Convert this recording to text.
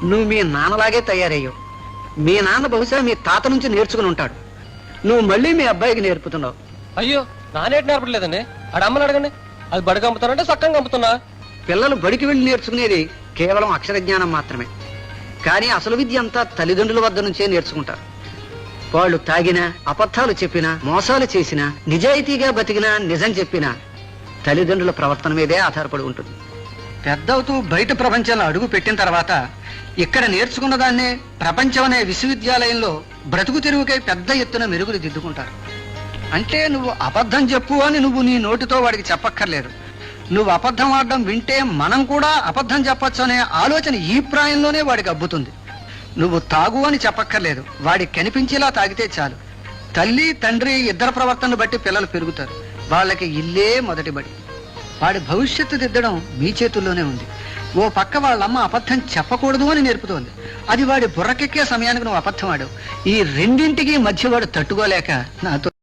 నువ్వు మీ నాన్నలాగే తయారయ్యావు. మీ నాన్న బహుశా మీ తాత నుంచి నేర్చుకుని ఉంటాడు. నువ్వు మళ్ళీ మీ అబ్బాయికి నేర్పుతున్నావు. అయ్యో నానేటి నేర్పట్లేదండి. ఆడ అమ్మని అడగండి, అది బడి కంపుతానంటే చక్కగా కంపుతున్నా. పిల్లలు బడికి వెళ్ళి నేర్చుకునేది కేవలం అక్షర జ్ఞానం మాత్రమే. కానీ అసలు విద్య అంతా తల్లిదండ్రుల వద్ద నుంచే నేర్చుకుంటారు. వాళ్ళు తాగినా, అబద్ధాలు చెప్పినా, మోసాలు చేసినా, నిజాయితీగా బతికినా, నిజం చెప్పినా తల్లిదండ్రుల ప్రవర్తన మీదే ఆధారపడి ఉంటుంది. పెద్దవుతూ బయట ప్రపంచంలో అడుగు పెట్టిన తర్వాత ఇక్కడ నేర్చుకున్న దాన్నే ప్రపంచం అనే విశ్వవిద్యాలయంలో బ్రతుకు తెరువుకై పెద్ద ఎత్తున మెరుగులు దిద్దుకుంటారు. అంటే నువ్వు అబద్ధం చెప్పు అని నువ్వు నీ నోటితో వాడికి చెప్పక్కర్లేదు. నువ్వు అబద్ధం ఆడడం వింటే మనం కూడా అబద్ధం చెప్పొచ్చు అనే ఆలోచన ఈ ప్రాయంలోనే వాడికి అబ్బుతుంది. నువ్వు తాగు అని చెప్పక్కర్లేదు, వాడికి కనిపించేలా తాగితే చాలు. తల్లి తండ్రి ఇద్దరు ప్రవర్తనను బట్టి పిల్లలు పెరుగుతారు. వాళ్ళకి ఇల్లే మొదటి బడి. వాడి భవిష్యత్తు దిద్దడం మీ చేతుల్లోనే ఉంది. ఓ పక్క వాళ్ళమ్మ అబద్ధం చెప్పకూడదు అని నేర్పుతోంది. అది వాడి బుర్రకెక్కే సమయానికి నువ్వు అబద్ధం ఆడావు. ఈ రెండింటికి మధ్య వాడు తట్టుకోలేక నాతో